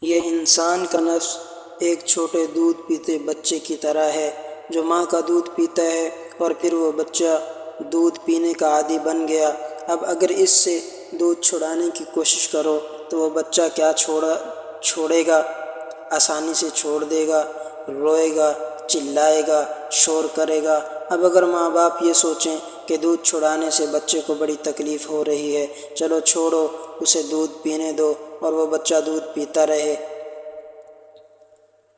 یہ انسان کا نفس ایک چھوٹے دودھ پیتے بچے کی طرح ہے جو ماں کا دودھ پیتا ہے اور پھر وہ بچہ دودھ پینے کا عادی بن گیا۔ اب اگر اس سے دودھ چھڑانے کی کوشش کرو تو وہ بچہ کیا چھوڑے گا؟ آسانی سے چھوڑ دے گا، روئے گا، چلائے گا، شور کرے گا۔ اب اگر ماں باپ یہ سوچیں کہ دودھ چھڑانے سے بچے کو بڑی تکلیف ہو رہی ہے، چلو چھوڑو، اسے دودھ پینے دو اور وہ بچہ دودھ پیتا رہے،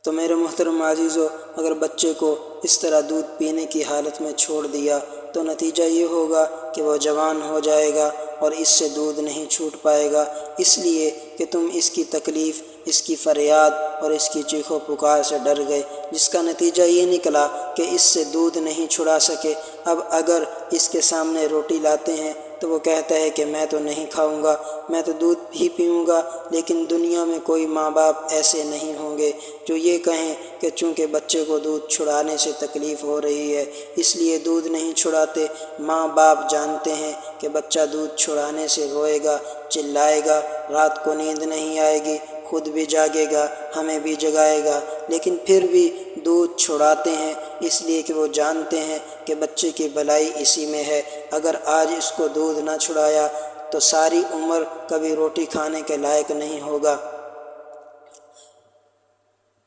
تو میرے محترم عزیزو، اگر بچے کو اس طرح دودھ پینے کی حالت میں چھوڑ دیا تو نتیجہ یہ ہوگا کہ وہ جوان ہو جائے گا اور اس سے دودھ نہیں چھوٹ پائے گا، اس لیے کہ تم اس کی تکلیف، اس کی فریاد اور اس کی چیخ و پکار سے ڈر گئے، جس کا نتیجہ یہ نکلا کہ اس سے دودھ نہیں چھڑا سکے۔ اب اگر اس کے سامنے روٹی لاتے ہیں تو وہ کہتا ہے کہ میں تو نہیں کھاؤں گا، میں تو دودھ ہی پیوں گا، لیکن دنیا میں کوئی ماں باپ ایسے نہیں ہوں گے جو یہ کہیں کہ چونکہ بچے کو دودھ چھڑانے سے تکلیف ہو رہی ہے اس لیے دودھ نہیں چھڑاتے۔ ماں باپ جانتے ہیں کہ بچہ دودھ چھڑانے سے روئے گا، چلائے گا، رات کو نیند نہیں آئے گی، خود بھی جاگے گا، ہمیں بھی جگائے گا، لیکن پھر بھی دودھ چھڑاتے ہیں، اس لیے کہ وہ جانتے ہیں کہ بچے کی بھلائی اسی میں ہے۔ اگر آج اس کو دودھ نہ چھڑایا تو ساری عمر کبھی روٹی کھانے کے لائق نہیں ہوگا۔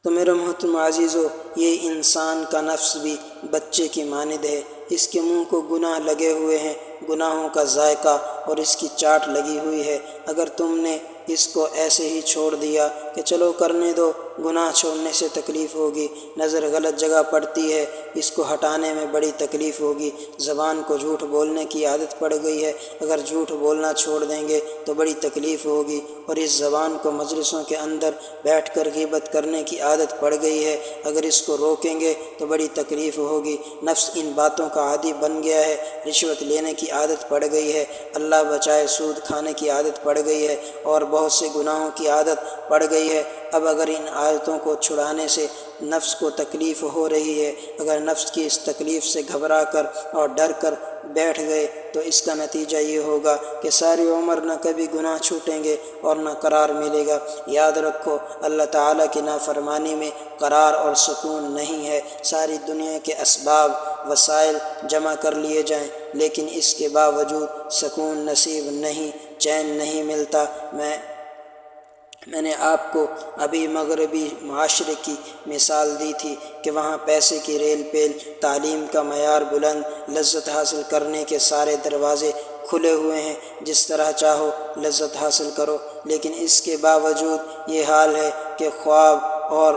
تو میرے محترم عزیزو، یہ انسان کا نفس بھی بچے کی مانند ہے، اس کے منہ کو گناہ لگے ہوئے ہیں، گناہوں کا ذائقہ اور اس کی چاٹ لگی ہوئی ہے۔ اگر تم نے اس کو ایسے ہی چھوڑ دیا کہ چلو کرنے دو، گناہ چھوڑنے سے تکلیف ہوگی، نظر غلط جگہ پڑتی ہے، اس کو ہٹانے میں بڑی تکلیف ہوگی، زبان کو جھوٹ بولنے کی عادت پڑ گئی ہے، اگر جھوٹ بولنا چھوڑ دیں گے تو بڑی تکلیف ہوگی، اور اس زبان کو مجلسوں کے اندر بیٹھ کر غیبت کرنے کی عادت پڑ گئی ہے، اگر اس کو روکیں گے تو بڑی تکلیف ہوگی، نفس ان باتوں کا عادی بن گیا ہے، رشوت لینے کی عادت پڑ گئی ہے، اللہ بچائے سود کھانے کی عادت پڑ گئی ہے، اور بہت سے گناہوں کی عادت پڑ گئی ہے۔ اب اگر ان عادتوں کو چھڑانے سے نفس کو تکلیف ہو رہی ہے، اگر نفس کی اس تکلیف سے گھبرا کر اور ڈر کر بیٹھ گئے تو اس کا نتیجہ یہ ہوگا کہ ساری عمر نہ کبھی گناہ چھوٹیں گے اور نہ قرار ملے گا۔ یاد رکھو، اللہ تعالیٰ کی نافرمانی میں قرار اور سکون نہیں ہے، ساری دنیا کے اسباب، وسائل جمع کر لیے جائیں لیکن اس کے باوجود سکون نصیب نہیں، چین نہیں ملتا۔ میں نے آپ کو ابھی مغربی معاشرے کی مثال دی تھی کہ وہاں پیسے کی ریل پیل، تعلیم کا معیار بلند، لذت حاصل کرنے کے سارے دروازے کھلے ہوئے ہیں، جس طرح چاہو لذت حاصل کرو، لیکن اس کے باوجود یہ حال ہے کہ خواب اور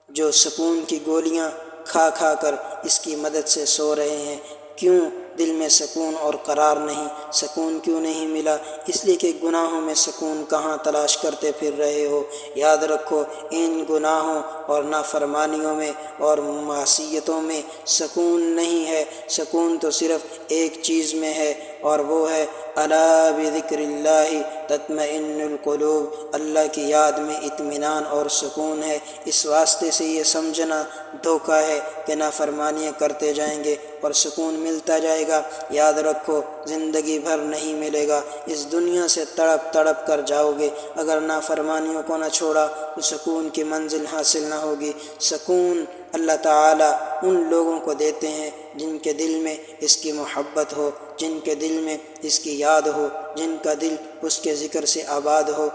جو سکون کی گولیاں کھا کھا کر اس کی مدد سے سو رہے ہیں۔ کیوں دل میں سکون اور قرار نہیں؟ سکون کیوں نہیں ملا؟ اس لیے کہ گناہوں میں سکون کہاں تلاش کرتے پھر رہے ہو۔ یاد رکھو، ان گناہوں اور نافرمانیوں میں اور معصیتوں میں سکون نہیں ہے، سکون تو صرف ایک چیز میں ہے، اور وہ ہے الا بذکر اللہ تطمئن القلوب، اللہ کی یاد میں اطمینان اور سکون ہے۔ اس واسطے سے یہ سمجھنا دھوکہ ہے کہ نافرمانیاں کرتے جائیں گے اور سکون ملتا جائے گا، یاد رکھو زندگی بھر نہیں ملے گا، اس دنیا سے تڑپ تڑپ کر جاؤ گے۔ اگر نافرمانیوں کو نہ چھوڑا تو سکون کی منزل حاصل نہ ہوگی۔ سکون اللہ تعالیٰ ان لوگوں کو دیتے ہیں جن کے دل میں اس کی محبت ہو، جن کے دل میں اس کی یاد ہو، جن کا دل اس کے ذکر سے آباد ہو۔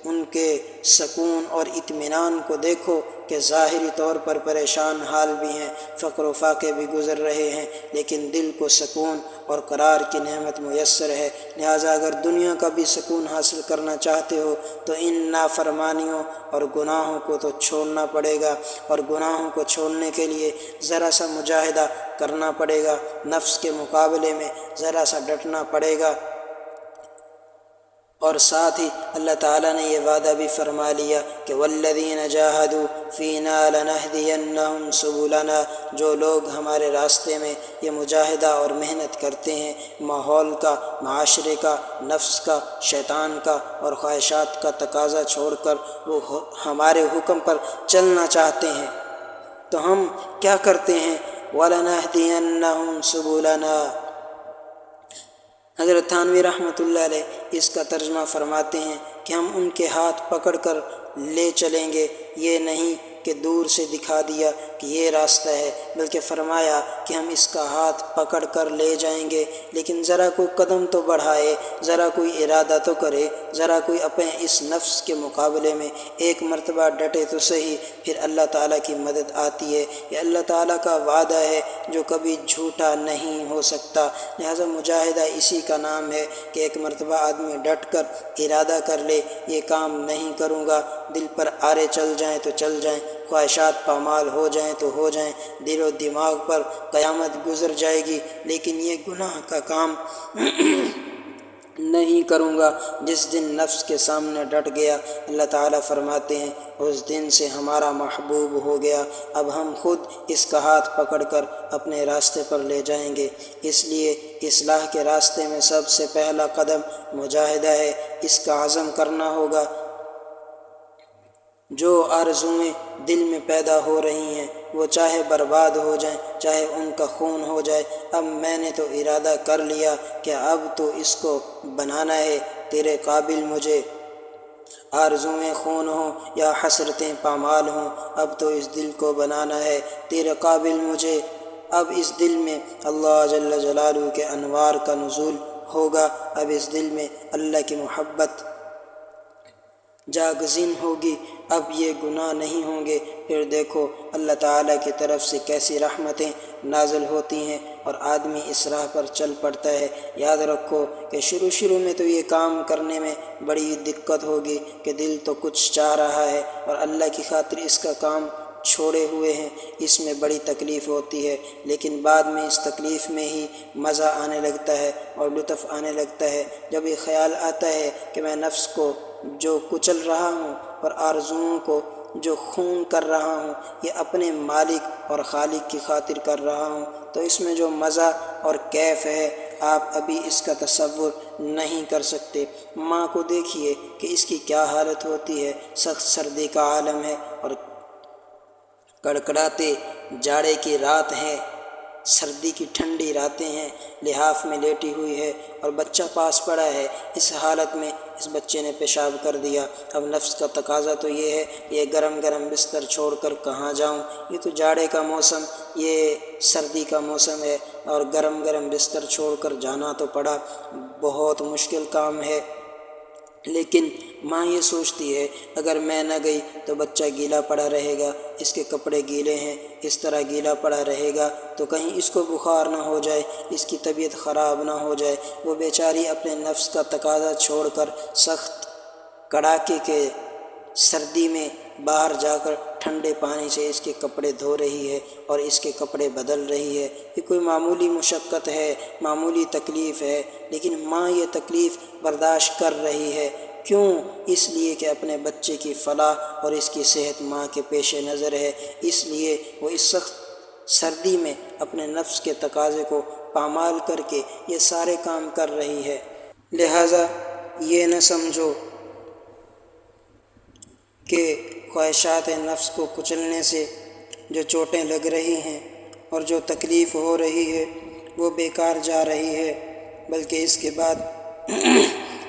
ان کے سکون اور اطمینان کو دیکھو کہ ظاہری طور پر پریشان حال بھی ہیں، فقر و فاقے بھی گزر رہے ہیں، لیکن دل کو سکون اور قرار کی نعمت میسر ہے۔ لہٰذا اگر دنیا کا بھی سکون حاصل کرنا چاہتے ہو تو ان نافرمانیوں اور گناہوں کو تو چھوڑنا پڑے گا، اور گناہوں کو چھوڑنے کے لیے ذرا سا مجاہدہ کرنا پڑے گا، نفس کے مقابلے میں ذرا سا ڈٹنا پڑے گا۔ اور ساتھ ہی اللہ تعالیٰ نے یہ وعدہ بھی فرما لیا کہ والذین جاہدوا فینا لنہدینہم سبلنا، جو لوگ ہمارے راستے میں یہ مجاہدہ اور محنت کرتے ہیں، ماحول کا، معاشرے کا، نفس کا، شیطان کا اور خواہشات کا تقاضا چھوڑ کر وہ ہمارے حکم پر چلنا چاہتے ہیں، تو ہم کیا کرتے ہیں؟ وَلَنَهْدِيَنَّهُمْ سُبُلَنَا، حضرت تھانوی رحمۃ اللہ علیہ اس کا ترجمہ فرماتے ہیں کہ ہم ان کے ہاتھ پکڑ کر لے چلیں گے، یہ نہیں کہ دور سے دکھا دیا کہ یہ راستہ ہے، بلکہ فرمایا کہ ہم اس کا ہاتھ پکڑ کر لے جائیں گے، لیکن ذرا کوئی قدم تو بڑھائے، ذرا کوئی ارادہ تو کرے، ذرا کوئی اپنے اس نفس کے مقابلے میں ایک مرتبہ ڈٹے تو صحیح، پھر اللہ تعالیٰ کی مدد آتی ہے۔ یہ اللہ تعالیٰ کا وعدہ ہے جو کبھی جھوٹا نہیں ہو سکتا۔ لہٰذا مجاہدہ اسی کا نام ہے کہ ایک مرتبہ آدمی ڈٹ کر ارادہ کر لے، یہ کام نہیں کروں گا، دل پر آرے چل جائیں تو چل جائیں، خواہشات پامال ہو جائیں تو ہو جائیں، دل و دماغ پر قیامت گزر جائے گی، لیکن یہ گناہ کا کام نہیں کروں گا۔ جس دن نفس کے سامنے ڈٹ گیا، اللہ تعالیٰ فرماتے ہیں اس دن سے ہمارا محبوب ہو گیا، اب ہم خود اس کا ہاتھ پکڑ کر اپنے راستے پر لے جائیں گے۔ اس لیے اصلاح کے راستے میں سب سے پہلا قدم مجاہدہ ہے، اس کا عزم کرنا ہوگا۔ جو آرزوئیں دل میں پیدا ہو رہی ہیں وہ چاہے برباد ہو جائیں، چاہے ان کا خون ہو جائے، اب میں نے تو ارادہ کر لیا کہ اب تو اس کو بنانا ہے، تیرے قابل مجھے آرزوئیں خون ہوں یا حسرتیں پامال ہوں، اب تو اس دل کو بنانا ہے، تیرے قابل مجھے۔ اب اس دل میں اللہ جل جلالہ کے انوار کا نزول ہوگا، اب اس دل میں اللہ کی محبت جاگزین ہوگی، اب یہ گناہ نہیں ہوں گے۔ پھر دیکھو اللہ تعالیٰ کی طرف سے کیسی رحمتیں نازل ہوتی ہیں اور آدمی اس راہ پر چل پڑتا ہے۔ یاد رکھو کہ شروع میں تو یہ کام کرنے میں بڑی دقت ہوگی کہ دل تو کچھ چاہ رہا ہے اور اللہ کی خاطر اس کا کام چھوڑے ہوئے ہیں، اس میں بڑی تکلیف ہوتی ہے، لیکن بعد میں اس تکلیف میں ہی مزہ آنے لگتا ہے اور لطف آنے لگتا ہے، جب یہ خیال آتا ہے کہ میں نفس کو جو کچل رہا ہوں اور آرزوؤں کو جو خون کر رہا ہوں یہ اپنے مالک اور خالق کی خاطر کر رہا ہوں، تو اس میں جو مزہ اور کیف ہے آپ ابھی اس کا تصور نہیں کر سکتے۔ ماں کو دیکھیے کہ اس کی کیا حالت ہوتی ہے، سخت سردی کا عالم ہے اور کڑکڑاتے جاڑے کی رات ہے، سردی کی ٹھنڈی راتیں ہیں، لحاف میں لیٹی ہوئی ہے اور بچہ پاس پڑا ہے، اس حالت میں اس بچے نے پیشاب کر دیا۔ اب نفس کا تقاضا تو یہ ہے کہ یہ گرم گرم بستر چھوڑ کر کہاں جاؤں، یہ تو جاڑے کا موسم، یہ سردی کا موسم ہے اور گرم گرم بستر چھوڑ کر جانا تو پڑا، بہت مشکل کام ہے۔ لیکن ماں یہ سوچتی ہے اگر میں نہ گئی تو بچہ گیلا پڑا رہے گا، اس کے کپڑے گیلے ہیں، اس طرح گیلا پڑا رہے گا تو کہیں اس کو بخار نہ ہو جائے، اس کی طبیعت خراب نہ ہو جائے۔ وہ بیچاری اپنے نفس کا تقاضا چھوڑ کر سخت کڑاکے کے سردی میں باہر جا کر ٹھنڈے پانی سے اس کے کپڑے دھو رہی ہے اور اس کے کپڑے بدل رہی ہے۔ یہ کوئی معمولی مشقت ہے، معمولی تکلیف ہے، لیکن ماں یہ تکلیف برداشت کر رہی ہے۔ کیوں؟ اس لیے کہ اپنے بچے کی فلاح اور اس کی صحت ماں کے پیش نظر ہے، اس لیے وہ اس سخت سردی میں اپنے نفس کے تقاضے کو پامال کر کے یہ سارے کام کر رہی ہے۔ لہٰذا یہ نہ سمجھو کہ خواہشات نفس کو کچلنے سے جو چوٹیں لگ رہی ہیں اور جو تکلیف ہو رہی ہے وہ بیکار جا رہی ہے، بلکہ اس کے بعد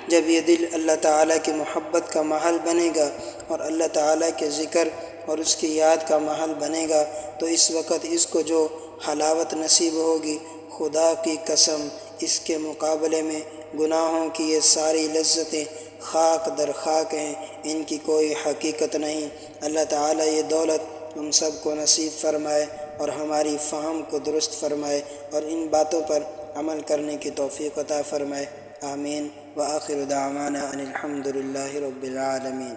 جب یہ دل اللہ تعالیٰ کی محبت کا محل بنے گا اور اللہ تعالیٰ کے ذکر اور اس کی یاد کا محل بنے گا تو اس وقت اس کو جو حلاوت نصیب ہوگی، خدا کی قسم اس کے مقابلے میں گناہوں کی یہ ساری لذتیں خاک در خاک ہیں، ان کی کوئی حقیقت نہیں۔ اللہ تعالیٰ یہ دولت ہم سب کو نصیب فرمائے اور ہماری فہم کو درست فرمائے اور ان باتوں پر عمل کرنے کی توفیق عطا فرمائے۔ آمین۔ وآخر دعوانا ان الحمد للہ رب العالمین۔